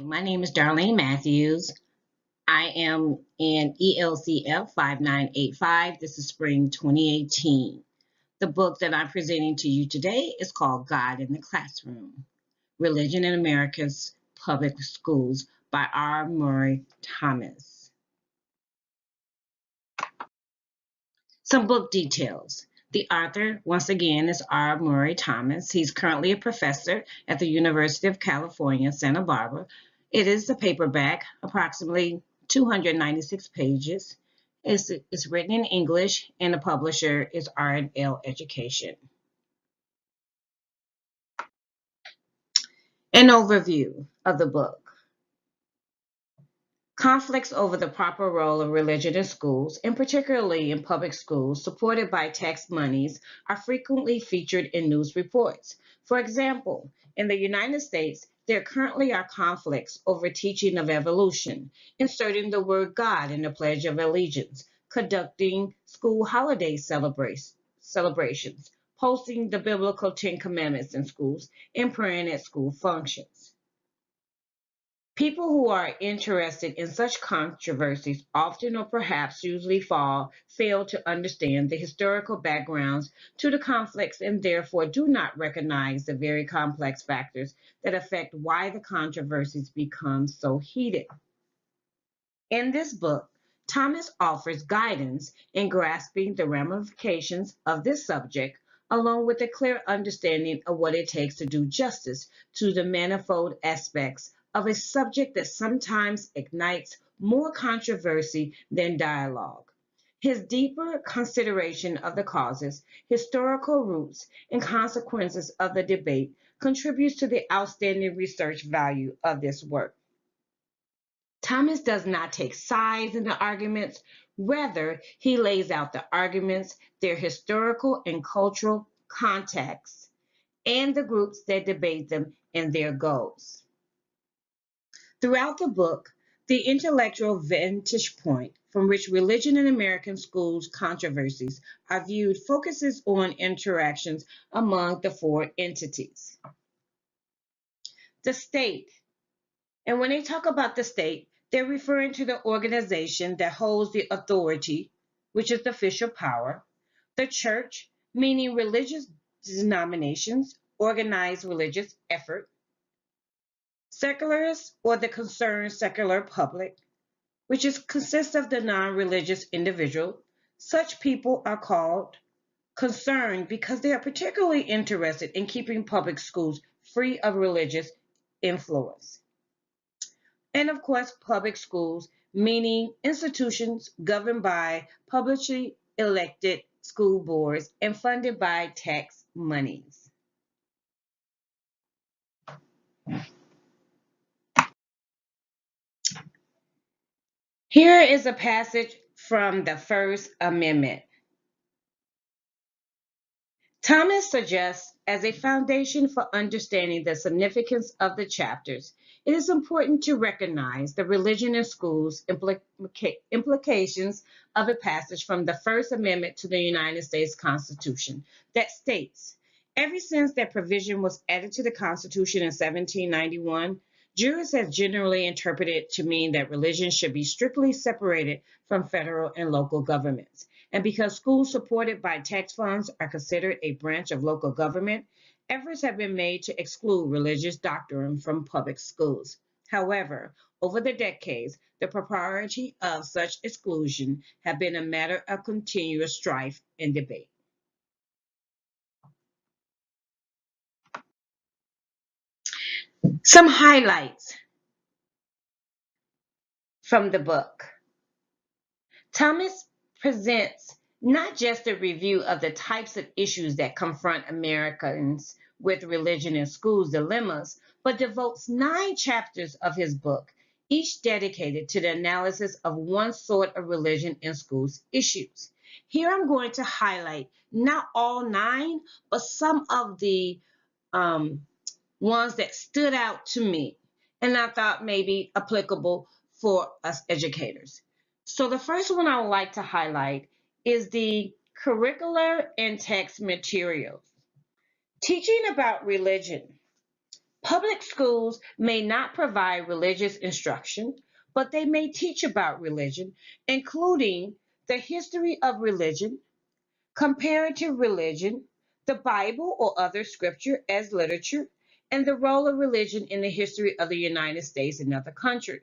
My name is Darlene Mathews. I am in ELCF 5985. This is spring 2018. The book that I'm presenting to you today is called God in the Classroom, Religion in America's Public Schools by R. Murray Thomas. Some book details. The author, once again, is R. Murray Thomas. He's currently a professor at the University of California, Santa Barbara. It is a paperback, approximately 296 pages. It's written in English, and the publisher is R&L Education. An overview of the book. Conflicts over the proper role of religion in schools, and particularly in public schools supported by tax monies, are frequently featured in news reports. For example, in the United States, there currently are conflicts over teaching of evolution, inserting the word God in the Pledge of Allegiance, conducting school holiday celebrations, posting the biblical Ten Commandments in schools, and praying at school functions. People who are interested in such controversies often or perhaps usually fail to understand the historical backgrounds to the conflicts and therefore do not recognize the very complex factors that affect why the controversies become so heated. In this book, Thomas offers guidance in grasping the ramifications of this subject, along with a clear understanding of what it takes to do justice to the manifold aspects of a subject that sometimes ignites more controversy than dialogue. His deeper consideration of the causes, historical roots, and consequences of the debate contributes to the outstanding research value of this work. Thomas does not take sides in the arguments. Rather, he lays out the arguments, their historical and cultural context, and the groups that debate them and their goals. Throughout the book, the intellectual vantage point from which religion in American schools controversies are viewed focuses on interactions among the four entities. The state, and when they talk about the state, they're referring to the organization that holds the authority, which is the official power. The church, meaning religious denominations, organized religious effort. Secularists, or the concerned secular public, which consists of the non-religious individual. Such people are called concerned because they are particularly interested in keeping public schools free of religious influence. And of course, public schools, meaning institutions governed by publicly elected school boards and funded by tax monies. Here is a passage from the First Amendment. Thomas suggests, as a foundation for understanding the significance of the chapters, it is important to recognize the religion in schools implications of a passage from the First Amendment to the United States Constitution that states, ever since that provision was added to the Constitution in 1791, jurists have generally interpreted it to mean that religion should be strictly separated from federal and local governments. And because schools supported by tax funds are considered a branch of local government, efforts have been made to exclude religious doctrine from public schools. However, over the decades, the propriety of such exclusion have been a matter of continuous strife and debate. Some highlights from the book. Thomas presents not just a review of the types of issues that confront Americans with religion in schools dilemmas, but devotes 9 chapters of his book, each dedicated to the analysis of one sort of religion in schools issues. Here I'm going to highlight not all 9, but some of the ones that stood out to me and I thought maybe applicable for us educators. So the first one I would like to highlight is the curricular and text materials. Teaching about religion Public schools may not provide religious instruction, but they may teach about religion, including the history of religion, comparative religion, the Bible or other scripture as literature, and the role of religion in the history of the United States and other countries.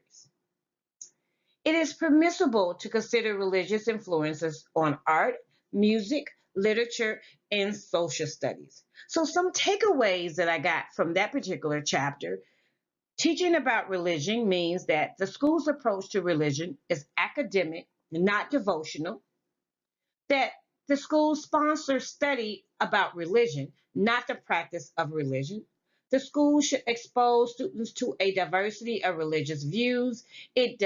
It is permissible to consider religious influences on art, music, literature, and social studies. So, some takeaways that I got from that particular chapter: teaching about religion means that the school's approach to religion is academic, not devotional, that the school sponsors study about religion, not the practice of religion. The school should expose students to a diversity of religious views. It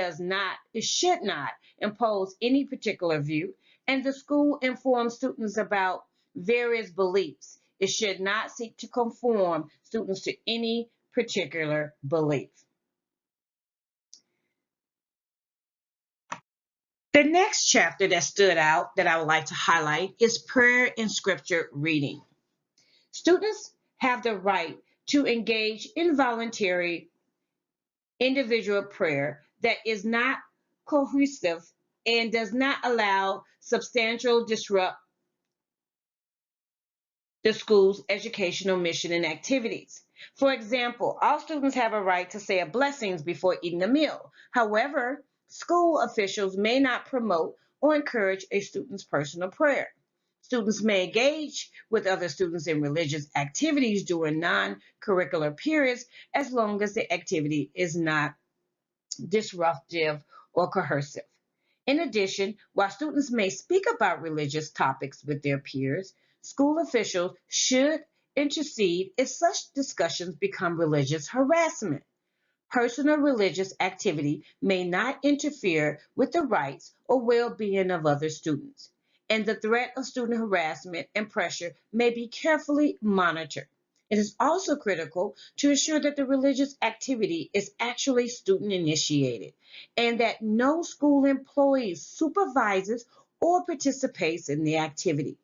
should not impose any particular view. And the school informs students about various beliefs. It should not seek to conform students to any particular belief. The next chapter that stood out that I would like to highlight is prayer and scripture reading. Students have the right to engage in voluntary individual prayer that is not cohesive and does not allow substantial disrupt the school's educational mission and activities. For example, all students have a right to say a blessings before eating a meal. However, school officials may not promote or encourage a student's personal prayer. Students may engage with other students in religious activities during non-curricular periods as long as the activity is not disruptive or coercive. In addition, while students may speak about religious topics with their peers, school officials should intercede if such discussions become religious harassment. Personal religious activity may not interfere with the rights or well-being of other students, and the threat of student harassment and pressure may be carefully monitored. It is also critical to ensure that the religious activity is actually student initiated and that no school employee supervises or participates in the activity.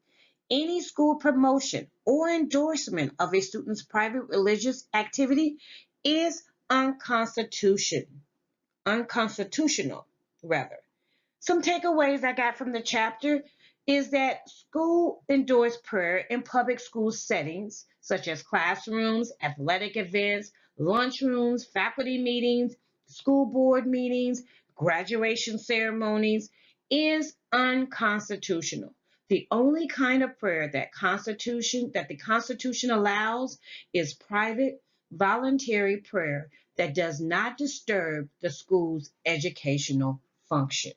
Any school promotion or endorsement of a student's private religious activity is unconstitutional rather. Some takeaways I got from the chapter is that school endorsed prayer in public school settings, such as classrooms, athletic events, lunchrooms, faculty meetings, school board meetings, graduation ceremonies, is unconstitutional. The only kind of prayer that the Constitution allows is private, voluntary prayer that does not disturb the school's educational function.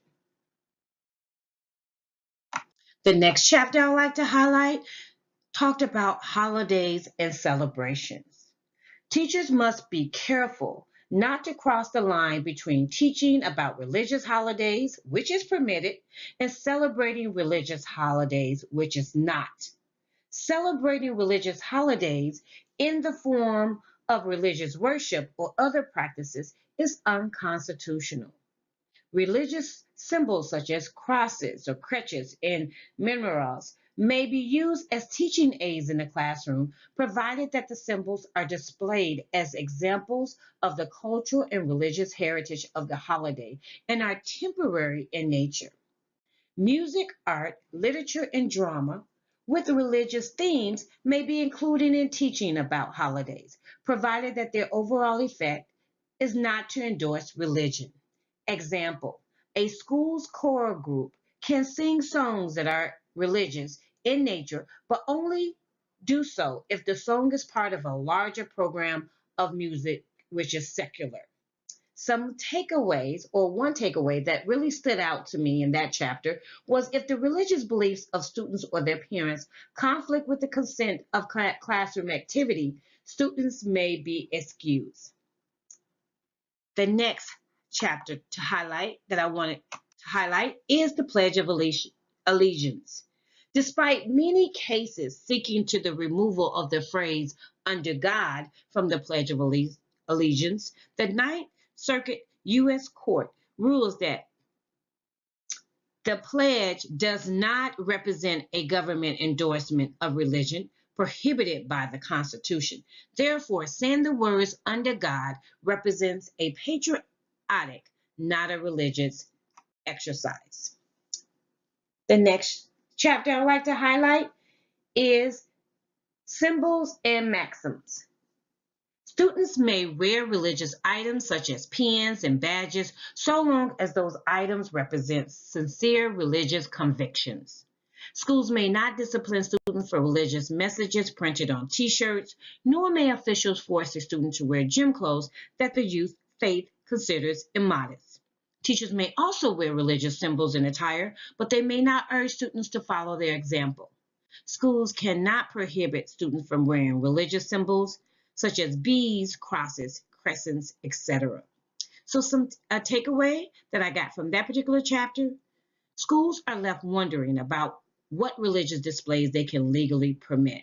The next chapter I'd like to highlight talked about holidays and celebrations. Teachers must be careful not to cross the line between teaching about religious holidays, which is permitted, and celebrating religious holidays, which is not. Celebrating religious holidays in the form of religious worship or other practices is unconstitutional. Religious symbols such as crosses or crutches and menorahs may be used as teaching aids in the classroom, provided that the symbols are displayed as examples of the cultural and religious heritage of the holiday and are temporary in nature. Music, art, literature, and drama with religious themes may be included in teaching about holidays, provided that their overall effect is not to endorse religion. Example: a school's choral group can sing songs that are religious in nature, but only do so if the song is part of a larger program of music which is secular. Some takeaways, or one takeaway that really stood out to me in that chapter, was if the religious beliefs of students or their parents conflict with the consent of classroom activity, students may be excused. The next chapter that I wanted to highlight is the Pledge of Allegiance. Despite many cases seeking to the removal of the phrase "under God" from the Pledge of Allegiance, the Ninth Circuit U.S. Court rules that the pledge does not represent a government endorsement of religion, prohibited by the Constitution. Therefore, saying the words under God represents a patriotic, not a religious exercise. The next chapter I'd like to highlight is symbols and maxims. Students may wear religious items such as pins and badges so long as those items represent sincere religious convictions. Schools may not discipline students for religious messages printed on t-shirts, nor may officials force a student to wear gym clothes that the youth faith considers immodest. Teachers may also wear religious symbols and attire, but they may not urge students to follow their example. Schools cannot prohibit students from wearing religious symbols such as beads, crosses, crescents, etc. So a takeaway that I got from that particular chapter, schools are left wondering about what religious displays they can legally permit.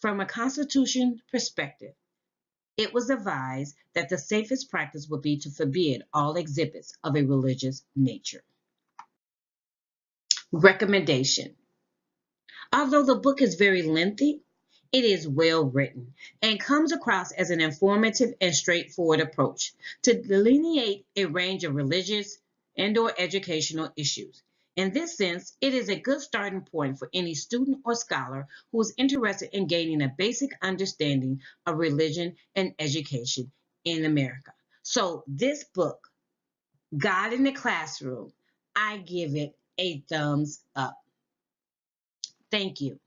From a Constitution perspective, it was advised that the safest practice would be to forbid all exhibits of a religious nature. Recommendation. Although the book is very lengthy, it is well written and comes across as an informative and straightforward approach to delineate a range of religious and/or educational issues. In this sense, it is a good starting point for any student or scholar who is interested in gaining a basic understanding of religion and education in America. So this book, God in the Classroom, I give it a thumbs up. Thank you.